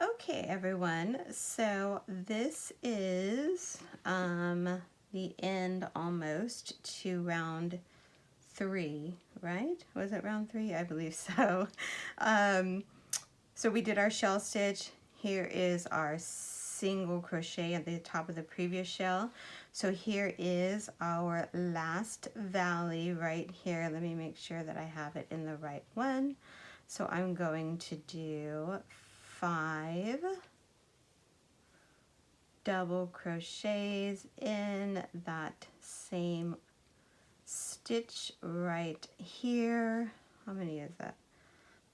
Okay, everyone, so this is the end almost to round 3, right? Was it round 3? I believe so. So we did our shell stitch. Here is our single crochet at the top of the previous shell. So here is our last valley right here. Let me make sure that I have it in the right one. So I'm going to do 5 double crochets in that same stitch right here. How many is that?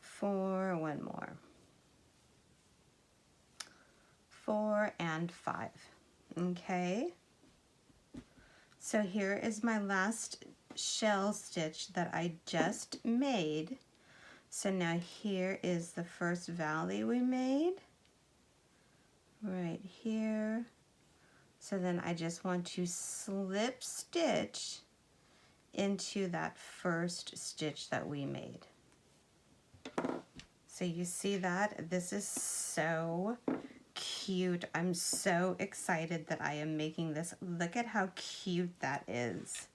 4, one more. 4 and 5. Okay. So here is my last shell stitch that I just made. So now here is the first valley we made. Right here. So then I just want to slip stitch into that first stitch that we made. So you see that? This is so cute. I'm so excited that I am making this. Look at how cute that is.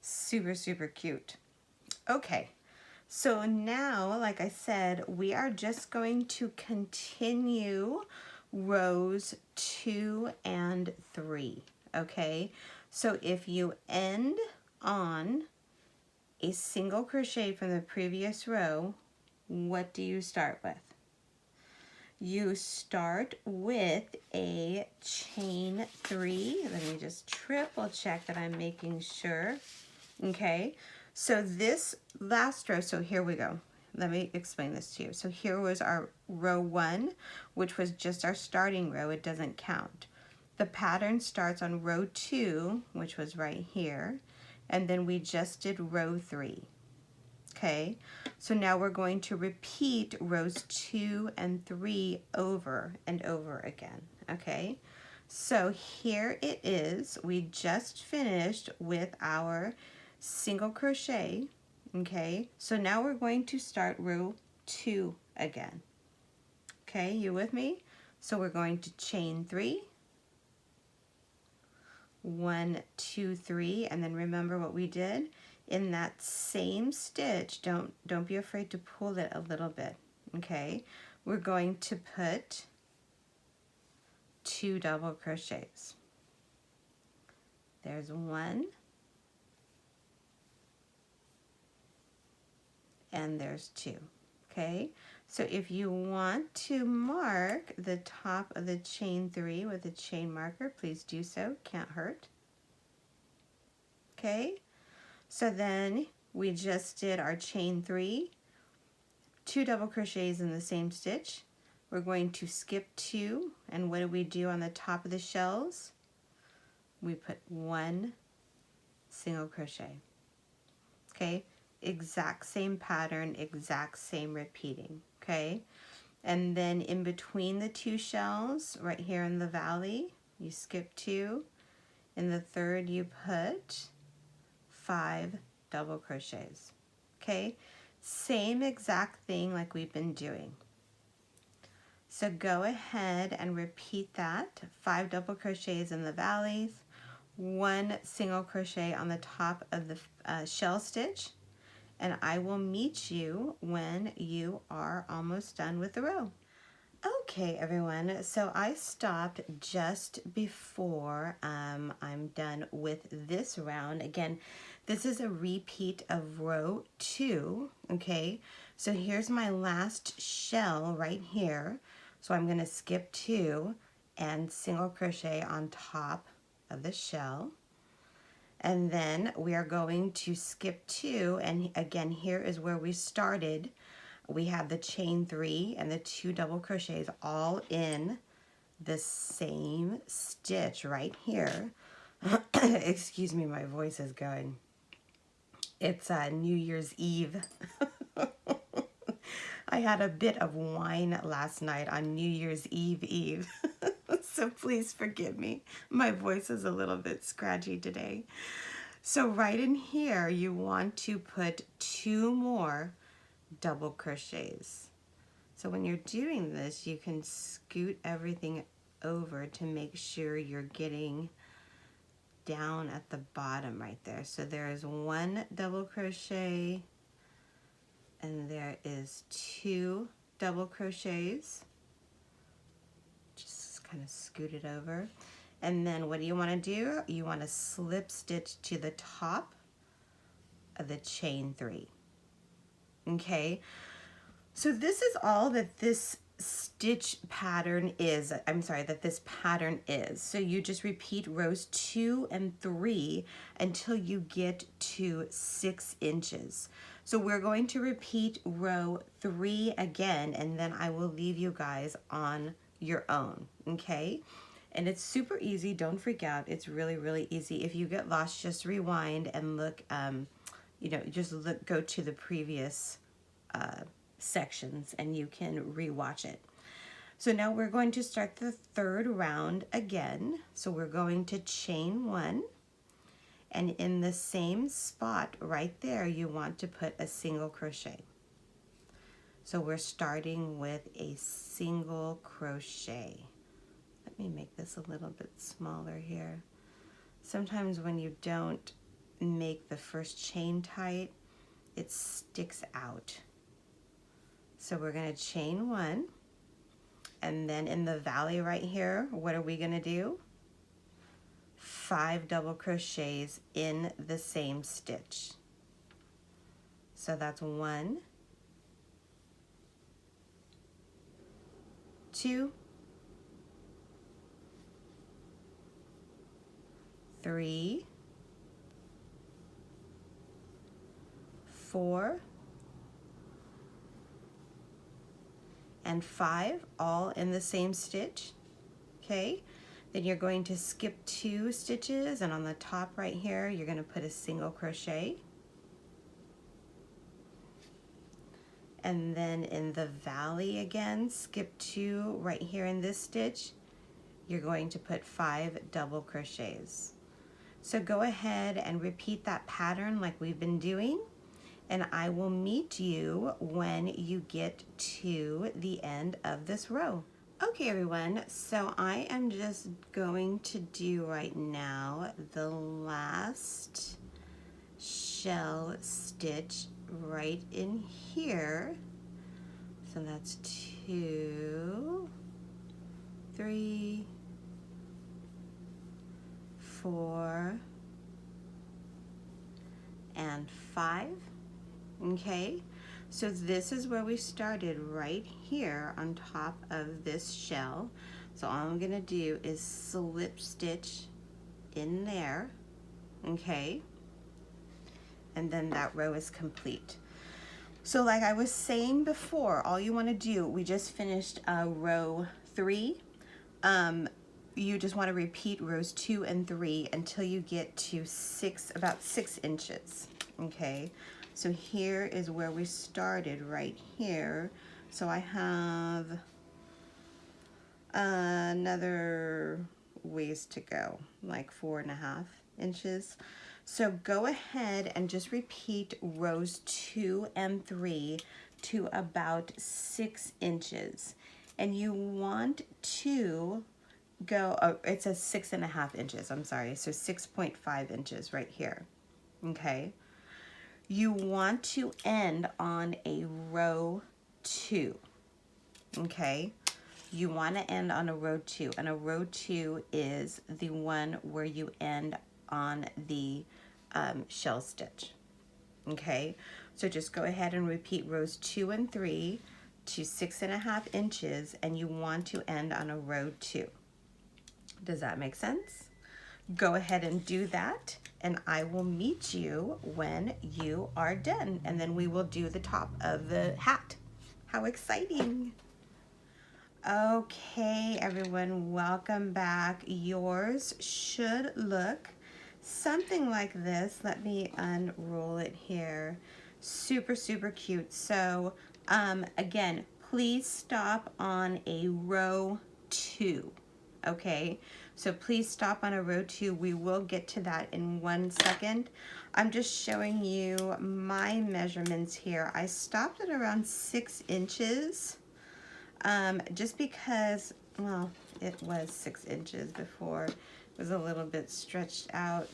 Super, super cute. Okay, so now, like I said, we are just going to continue rows 2 and 3, okay? So if you end on a single crochet from the previous row, what do you start with? You start with a chain 3. Let me just triple check that I'm making sure. Okay, so this last row, so here we go. Let me explain this to you. So here was our row 1, which was just our starting row. It doesn't count. The pattern starts on row 2, which was right here, and then we just did row 3. Okay, so now we're going to repeat rows 2 and 3 over and over again. Okay, so here it is. We just finished with our single crochet. Okay, so now we're going to start row 2 again. Okay, you with me? So we're going to chain 3, 1, 2, 3, and then remember what we did in that same stitch. Don't be afraid to pull it a little bit. Okay, we're going to put 2 double crochets. There's 1, and there's 2. Okay, so if you want to mark the top of the chain 3 with a chain marker, please do so. Can't hurt. Okay, so then we just did our chain 3, 2 double crochets in the same stitch. We're going to skip 2, and what do we do on the top of the shells? We put 1 single crochet. Okay, exact same pattern, exact same repeating. Okay, and then in between the 2 shells, right here in the valley, you skip 2. In the third, you put 5 double crochets. Okay, same exact thing like we've been doing. So go ahead and repeat that. 5 double crochets in the valleys, 1 single crochet on the top of the shell stitch, and I will meet you when you are almost done with the row. Okay, everyone, so I stopped just before I'm done with this round. Again, this is a repeat of row 2, okay? So here's my last shell right here. So I'm going to skip 2 and single crochet on top of the shell. And then we are going to skip 2, and again, here is where we started. We have the chain 3 and the 2 double crochets all in the same stitch right here. Excuse me, my voice is going. It's New Year's Eve. I had a bit of wine last night on New Year's Eve. So please forgive me. My voice is a little bit scratchy today. So right in here, you want to put 2 more double crochets. So when you're doing this, you can scoot everything over to make sure you're getting down at the bottom right there. So there is 1 double crochet and there is 2 double crochets. Just kind of scoot it over. And then what do you want to do? You want to slip stitch to the top of the chain 3. Okay, so this is all that this stitch pattern is. I'm sorry, that this pattern is. So you just repeat rows 2 and 3 until you get to 6 inches. So we're going to repeat row 3 again, and then I will leave you guys on your own, okay? And it's super easy, don't freak out. It's really, really easy. If you get lost, just rewind and look, you know, just look, go to the previous sections and you can rewatch it. So now we're going to start the 3rd round again. So we're going to chain 1, and in the same spot right there, you want to put a single crochet. So we're starting with a single crochet. Let me make this a little bit smaller here. Sometimes when you don't make the first chain tight, it sticks out. So we're going to chain 1, and then in the valley right here, what are we going to do? 5 double crochets in the same stitch. So that's 1, 2, 3, 4, and 5, all in the same stitch. Okay, then you're going to skip 2 stitches, and on the top right here you're going to put a single crochet, and then in the valley again, skip 2 right here in this stitch. You're going to put 5 double crochets. So go ahead and repeat that pattern like we've been doing, and I will meet you when you get to the end of this row. Okay everyone, so I am just going to do right now the last shell stitch right in here. So that's 2, 3, 4, and 5. Okay, so this is where we started, right here on top of this shell. So all I'm gonna do is slip stitch in there, okay, and then that row is complete. So like I was saying before, all you want to do, we just finished row 3. You just want to repeat rows 2 and 3 until you get to about 6 inches, okay? So here is where we started, right here. So I have another ways to go, like 4.5 inches. So go ahead and just repeat rows 2 and 3 to about 6 inches. And you want to go, oh, it says 6.5 inches, I'm sorry, so 6.5 inches right here, okay? You want to end on a row 2, okay? You want to end on a row 2, and a row 2 is the one where you end on the shell stitch, okay? So just go ahead and repeat rows 2 and 3 to 6.5 inches, and you want to end on a row 2. Does that make sense? Go ahead and do that, and I will meet you when you are done, and then we will do the top of the hat. How exciting! Okay, everyone, welcome back. Yours should look something like this. Let me unroll it here. Super, super cute. So, again, please stop on a row 2. Okay, so please stop on a row 2. We will get to that in 1 second. I'm just showing you my measurements here. I stopped at around 6 inches. just because, well, it was 6 inches before. It was a little bit stretched out.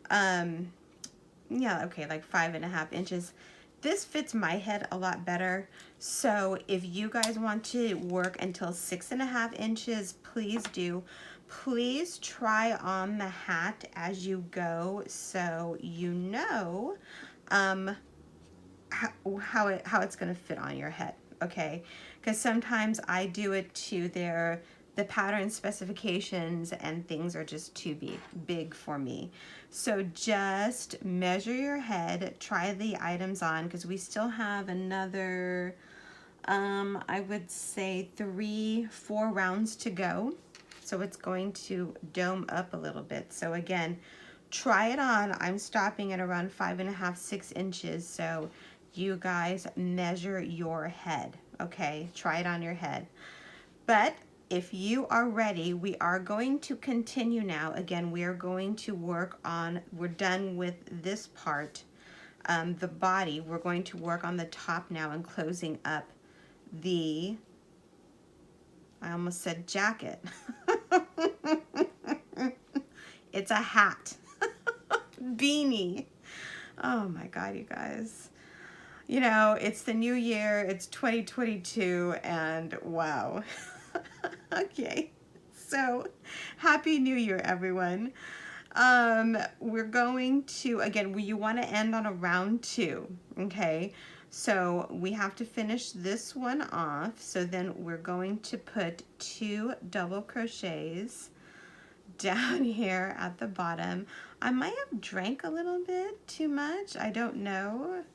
Yeah, okay, like 5.5 inches. This fits my head a lot better. So if you guys want to work until 6.5 inches, please do. Please try on the hat as you go so you know how it's going to fit on your head, okay? Because sometimes I do it to the pattern specifications and things are just too big for me. So just measure your head, try the items on, because we still have another I would say 3-4 rounds to go. So it's going to dome up a little bit. So again, try it on. I'm stopping at around 5.5, 6 inches. So you guys measure your head, okay? Try it on your head. But if you are ready, we are going to continue now. Again, we are going to work on, we're done with this part, the body. We're going to work on the top now and closing up the, I almost said jacket. It's a hat. Beanie. Oh my God, you guys. You know, it's the new year, it's 2022, and wow. Okay, so happy new year, everyone. We're going to, again, you want to end on a round 2, okay? So we have to finish this one off. So then we're going to put 2 double crochets down here at the bottom. I might have drank a little bit too much. I don't know.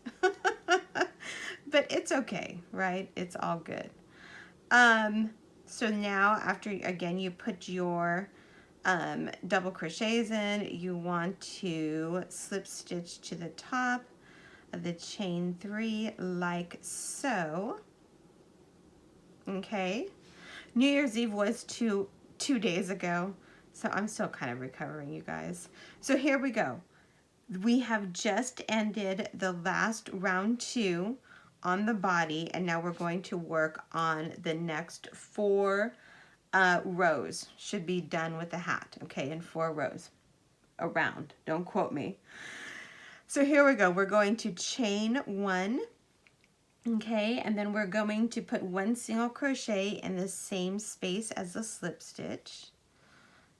But it's okay, right? It's all good. So now after, again, you put your double crochets in, you want to slip stitch to the top of the chain 3 like so. Okay. New Year's Eve was two days ago, so I'm still kind of recovering, you guys. So here we go. We have just ended the last round 2 on the body, and now we're going to work on the next 4 rows. Should be done with the hat, okay, in 4 rows around. Don't quote me. So here we go. We're going to chain 1, okay, and then we're going to put 1 single crochet in the same space as the slip stitch.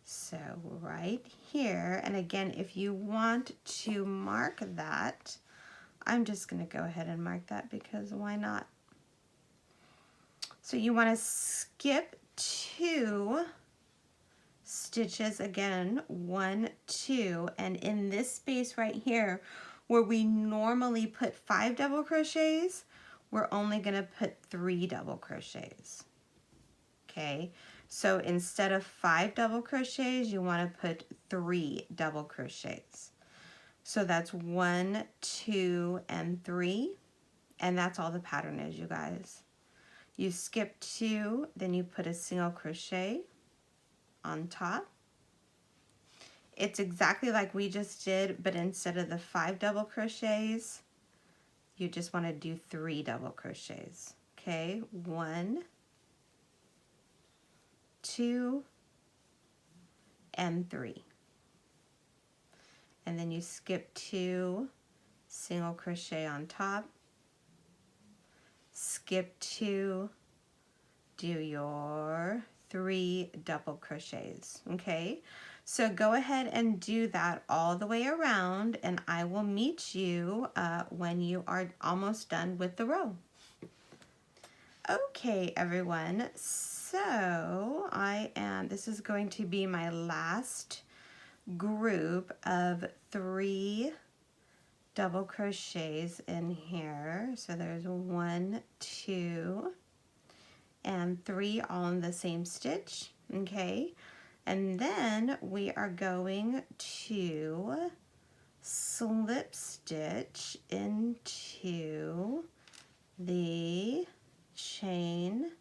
So right here, and again, if you want to mark that, I'm just going to go ahead and mark that because why not? So you want to skip 2 stitches again, 1, 2, and in this space right here where we normally put 5 double crochets, we're only going to put 3 double crochets. Okay, so instead of 5 double crochets, you want to put 3 double crochets. So that's 1, 2, and 3, and that's all the pattern is, you guys. You skip 2, then you put a single crochet on top. It's exactly like we just did, but instead of the 5 double crochets, you just want to do 3 double crochets. Okay, 1, 2, and 3. And then you skip 2, single crochet on top, skip 2, do your 3 double crochets, okay? So go ahead and do that all the way around, and I will meet you when you are almost done with the row. Okay, everyone, so this is going to be my last group of 3 double crochets in here. So there's 1, 2, and 3 all in the same stitch, okay? And then we are going to slip stitch into the chain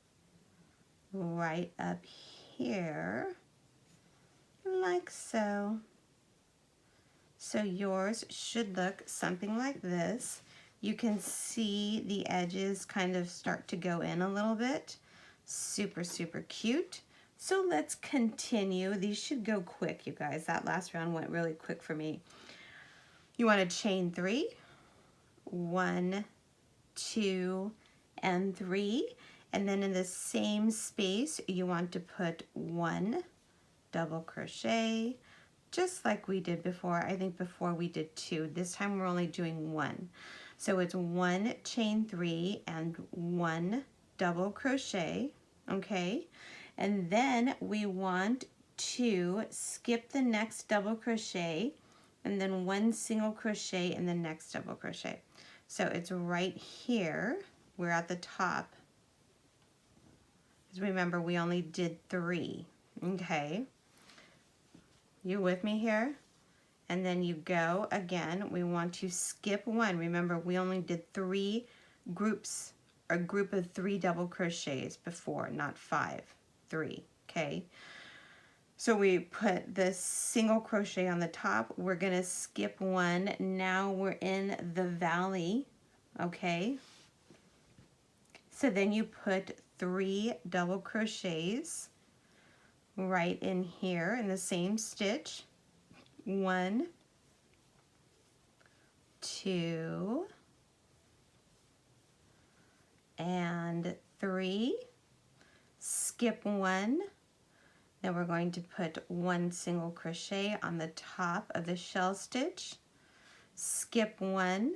right up here, like so. So yours should look something like this. You can see the edges kind of start to go in a little bit. Super, super cute. So let's continue. These should go quick, you guys. That last round went really quick for me. You want to chain 3, 1, 2, and 3. And then in the same space, you want to put 1 double crochet, just like we did before. I think before we did 2. This time we're only doing 1. So it's 1 chain 3 and 1 double crochet, okay? And then we want to skip the next double crochet and then 1 single crochet in the next double crochet. So it's right here. We're at the top. Because remember, we only did 3, okay? You with me here? And then you go again. We want to skip 1. Remember, we only did 3 groups, a group of 3 double crochets before, not 5, 3, okay? So we put the single crochet on the top. We're gonna skip 1. Now we're in the valley, okay? So then you put 3 double crochets right in here in the same stitch. 1, 2, and 3. Skip 1. Then we're going to put 1 single crochet on the top of the shell stitch. Skip 1,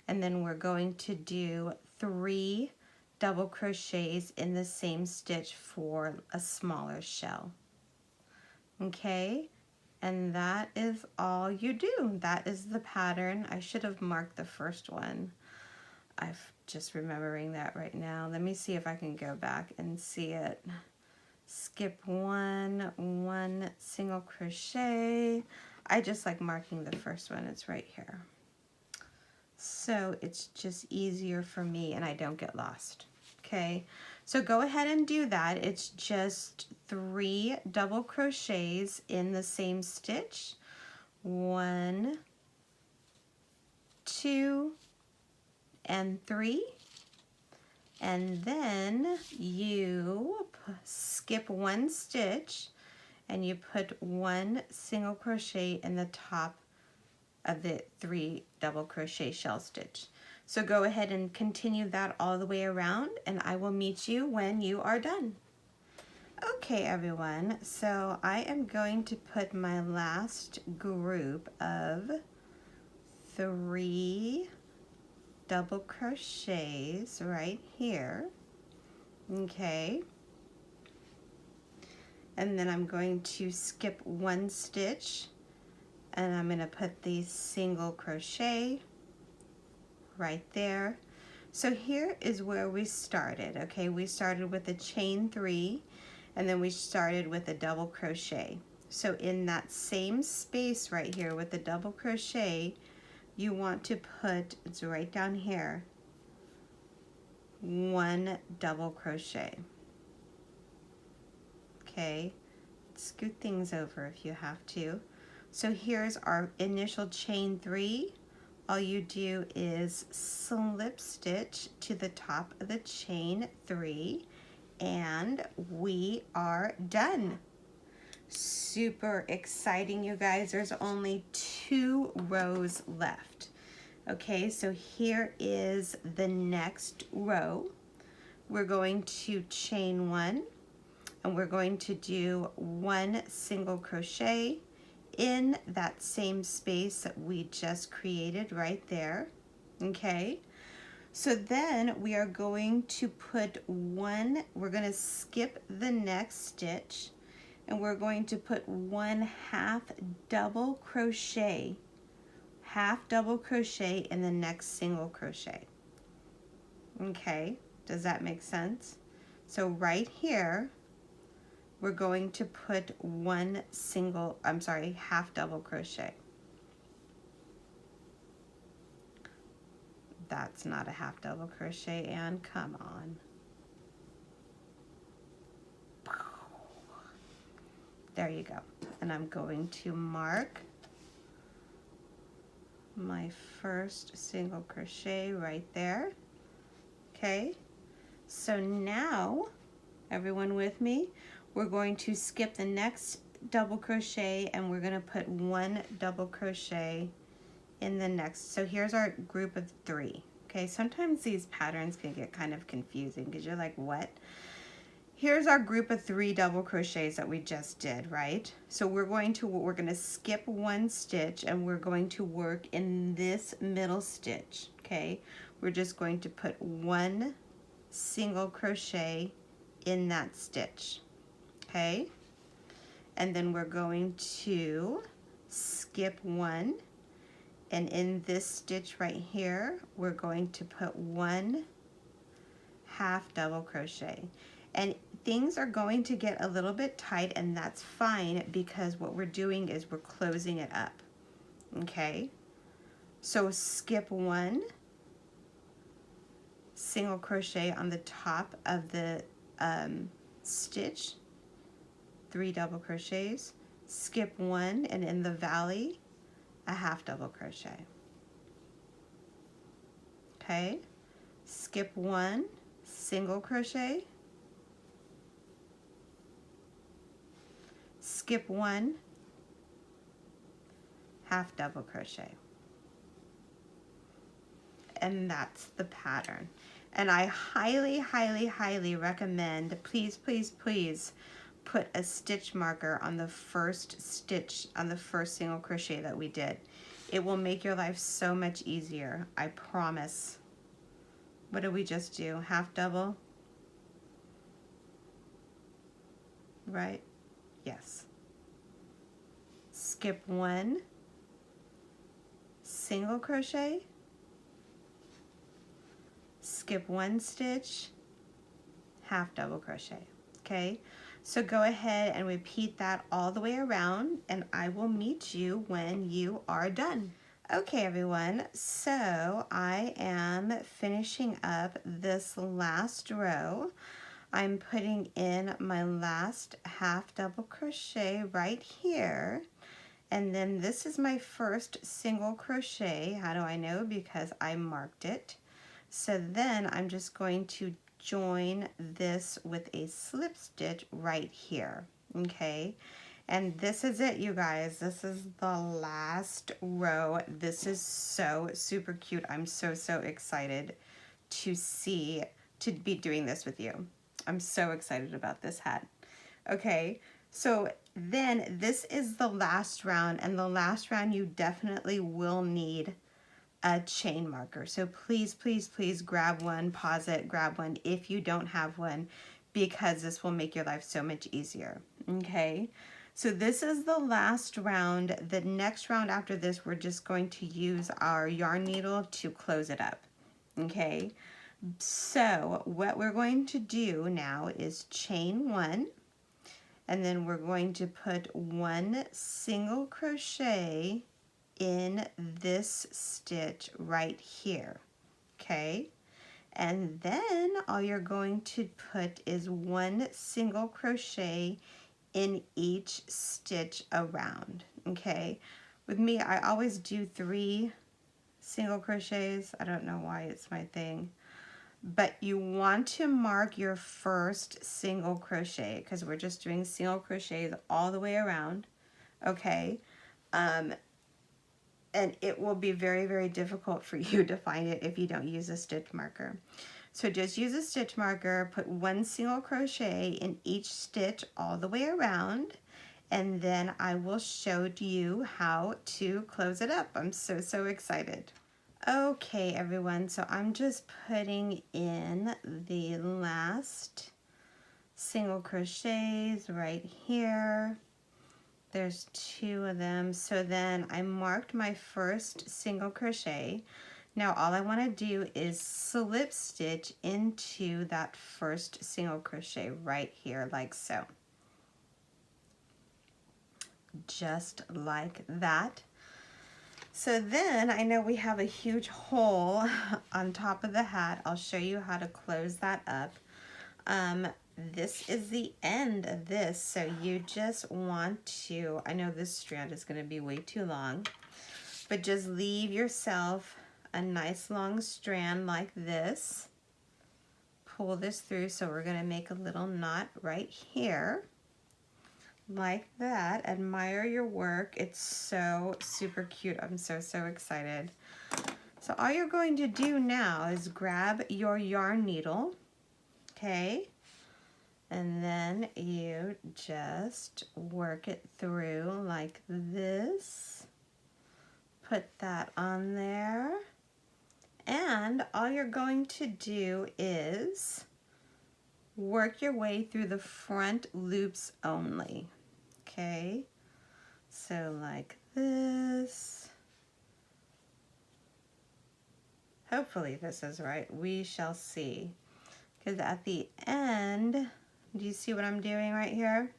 and then we're going to do 3 double crochets in the same stitch for a smaller shell. Okay? And that is all you do. That is the pattern. I should have marked the first one. I'm just remembering that right now. Let me see if I can go back and see it. Skip 1, 1 single crochet. I just like marking the first one. It's right here. So it's just easier for me and I don't get lost. Okay, so go ahead and do that. It's just 3 double crochets in the same stitch. 1, 2, and 3. And then you skip 1 stitch and you put 1 single crochet in the top of the 3 double crochet shell stitch. So go ahead and continue that all the way around and I will meet you when you are done. Okay everyone, so I am going to put my last group of 3 double crochets right here, okay? And then I'm going to skip 1 stitch and I'm going to put the single crochet right there. So here is where we started, okay? We started with a chain 3 and then we started with a double crochet. So in that same space right here with the double crochet, you want to put, it's right down here, 1 double crochet. Okay, scoot things over if you have to. So here's our initial chain 3. All you do is slip stitch to the top of the chain 3 and we are done. Super exciting, you guys. There's only 2 rows left. Okay, so here is the next row. We're going to chain 1 and we're going to do 1 single crochet in that same space that we just created right there. Okay, so then we are going to put 1, we're going to skip the next stitch and we're going to put 1 half double crochet in the next single crochet. Okay, does that make sense? So right here we're going to put 1 half double crochet. That's not a half double crochet, and come on. There you go. And I'm going to mark my first single crochet right there. Okay, so now Everyone with me? We're going to skip the next double crochet and we're going to put 1 double crochet in the next. So here's our group of 3. Okay, sometimes these patterns can get kind of confusing because you're like, what? Here's our group of 3 double crochets that we just did, right? So we're going to skip 1 stitch and we're going to work in this middle stitch, okay? We're just going to put 1 single crochet in that stitch, okay? And then we're going to skip 1, and in this stitch right here, we're going to put 1 half double crochet. And things are going to get a little bit tight, and that's fine because what we're doing is we're closing it up, okay? So skip 1 single crochet on the top of the stitch, 3 double crochets, skip 1, and in the valley, a half double crochet. Okay, skip 1 single crochet, skip 1 half double crochet. And that's the pattern. And I highly, highly, highly recommend, please, please, please put a stitch marker on the first stitch, on the first single crochet that we did. It will make your life so much easier, I promise. What did we just do? Half double? Right? Yes. Skip 1 single crochet, skip 1 stitch, half double crochet, okay? So go ahead and repeat that all the way around, and I will meet you when you are done. Okay, everyone, so I am finishing up this last row. I'm putting in my last half double crochet right here. And then this is my first single crochet. How do I know? Because I marked it. So then I'm just going to join this with a slip stitch right here, okay? And this is it, you guys. This is the last row. This is so super cute. I'm so, so excited to be doing this with you. I'm so excited about this hat. Okay, so then this is the last round, and the last round you definitely will need a chain marker. So please, please, please grab one, pause it, grab one if you don't have one, because this will make your life so much easier, okay? So this is the last round. The next round after this, we're just going to use our yarn needle to close it up, okay? So what we're going to do now is chain 1, and then we're going to put 1 single crochet in this stitch right here, okay? And then all you're going to put is 1 single crochet in each stitch around, okay? With me, I always do 3 single crochets. I don't know why it's my thing. But you want to mark your first single crochet because we're just doing single crochets all the way around, okay? And it will be very, very difficult for you to find it if you don't use a stitch marker. So just use a stitch marker, put 1 single crochet in each stitch all the way around, and then I will show you how to close it up. I'm so, so excited. Okay, everyone, so I'm just putting in the last single crochets right here. There's 2 of them. So then I marked my first single crochet. Now all I want to do is slip stitch into that first single crochet right here, like so. Just like that. So then I know we have a huge hole on top of the hat. I'll show you how to close that up. This is the end of this, so you just want to, I know this strand is going to be way too long, but just leave yourself a nice long strand like this. pull this through, so we're gonna make a little knot right here, like that. Admire your work. It's so super cute. I'm so excited. So all you're going to do now is grab your yarn needle, okay? And then you just work it through like this. Put that on there. And all you're going to do is work your way through the front loops only, okay? So like this. Hopefully this is right. We shall see. Because at the end, do you see what I'm doing right here?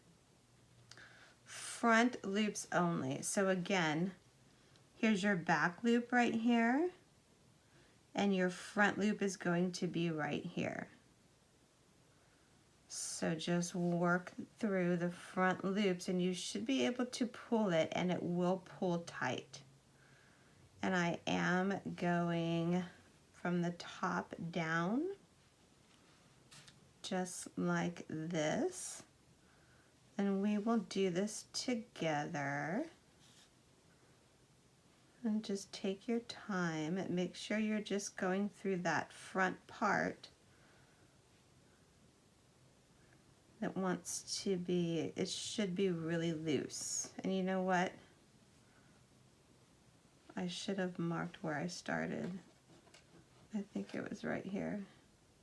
Front loops only. So again, here's your back loop right here, and your front loop is going to be right here. So just work through the front loops and you should be able to pull it, and it will pull tight. And I am going from the top down, just like this. And we will do this together. And just take your time and make sure you're just going through that front part that wants to be, it should be really loose. And you know what? I should have marked where I started. I think it was right here.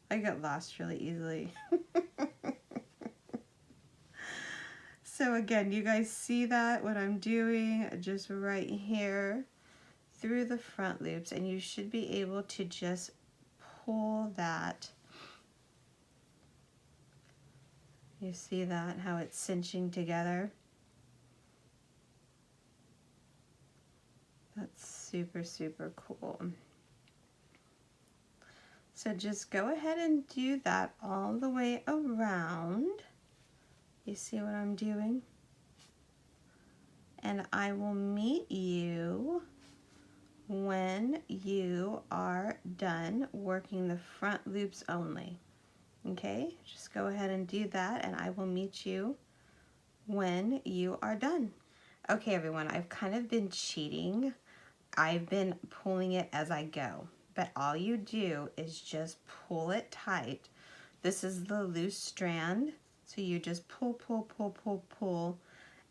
I get lost really easily. So again, you guys see that, what I'm doing, just right here through the front loops, and you should be able to just pull that. You see that, how it's cinching together? That's super cool. So just go ahead and do that all the way around. You see what I'm doing? And I will meet you when you are done working the front loops only. Okay, just go ahead and do that, and I will meet you when you are done. Okay everyone, I've kind of been cheating. I've been pulling it as I go, but all you do is just pull it tight. This is the loose strand, so you just pull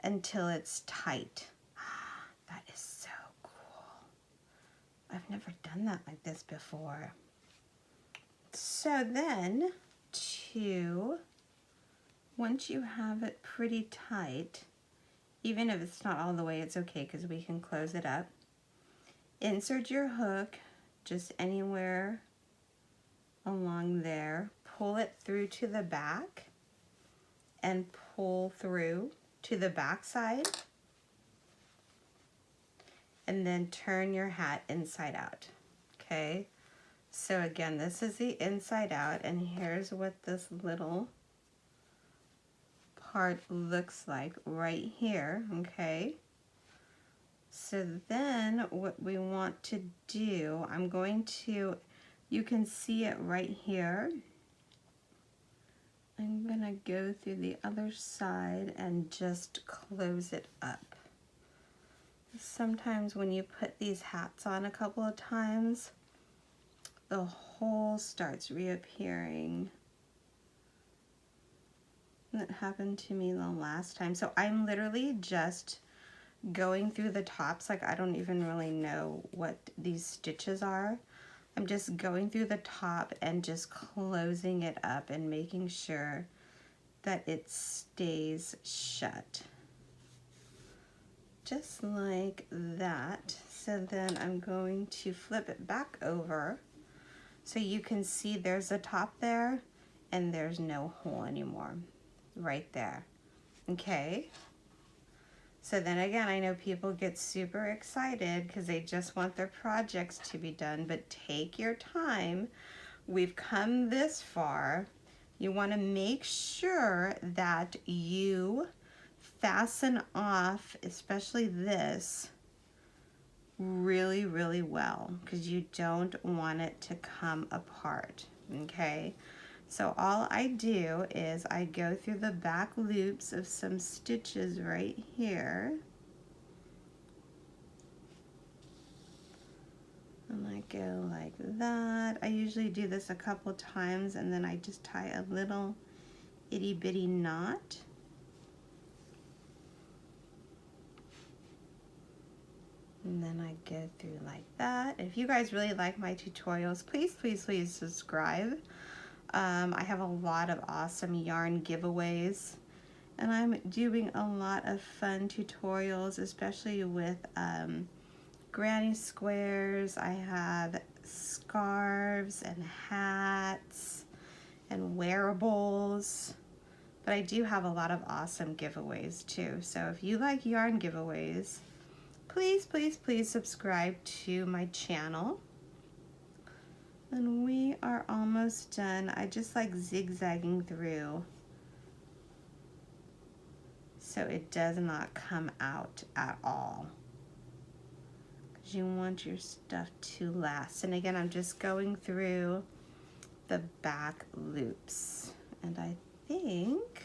until it's tight. That is so cool. I've never done that like this before. So then, once you have it pretty tight, even if it's not all the way, it's okay because we can close it up. Insert your hook just anywhere along there. Pull it through to the back and pull through to the back side. And then turn your hat inside out, okay? So again, this is the inside out, and here's what this little part looks like right here, okay? So then what we want to do, I'm going to, you can see it right here. I'm gonna go through the other side and just close it up. Sometimes when you put these hats on a couple of times, the hole starts reappearing. That happened to me the last time. So I'm literally just going through the tops, like I don't even really know what these stitches are. I'm just going through the top and just closing it up and making sure that it stays shut. Just like that. So then I'm going to flip it back over so you can see there's a top there and there's no hole anymore right there. Okay, so then again, I know people get super excited because they just want their projects to be done, but take your time. We've come this far. You want to make sure that you fasten off, especially this, really well, because you don't want it to come apart, okay? So all I do is I go through the back loops of some stitches right here. And I go like that. I usually do this a couple times and then I just tie a little itty bitty knot. And then I go through like that. If you guys really like my tutorials, please, please, please subscribe. I have a lot of awesome yarn giveaways, and I'm doing a lot of fun tutorials, especially with granny squares. I have scarves and hats and wearables, but I do have a lot of awesome giveaways too. So if you like yarn giveaways, please, please, please subscribe to my channel. And we are almost done. I just like zigzagging through so it does not come out at all, because you want your stuff to last. And again, I'm just going through the back loops. And I think,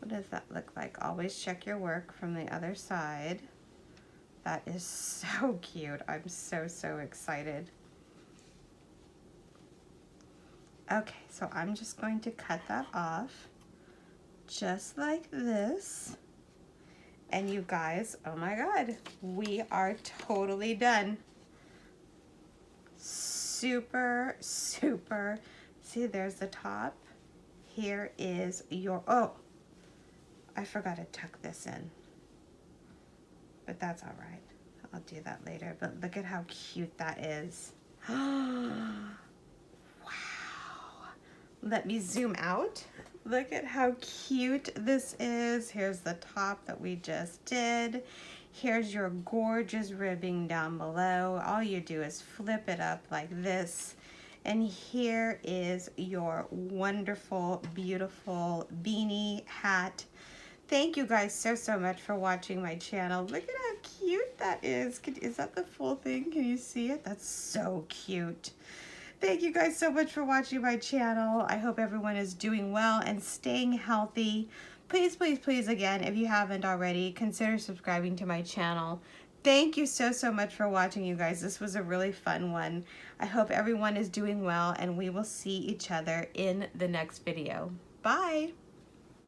what does that look like? Always check your work from the other side. That is so cute. I'm so, so excited. Okay, so I'm just going to cut that off just like this. And you guys, oh my God, we are totally done. Super, super. See, there's the top. Here is your, oh, I forgot to tuck this in. But that's all right. I'll do that later. But look at how cute that is. Let me zoom out. Look at how cute this is. Here's the top that we just did. Here's your gorgeous ribbing down below. All you do is flip it up like this. And here is your wonderful, beautiful beanie hat. Thank you guys so, so much for watching my channel. Look at how cute that is. Is that the full thing? Can you see it? That's so cute. Thank you guys so much for watching my channel. I hope everyone is doing well and staying healthy. Please, please, please, again, if you haven't already, consider subscribing to my channel. Thank you so, so much for watching, you guys. This was a really fun one. I hope everyone is doing well, and we will see each other in the next video. Bye.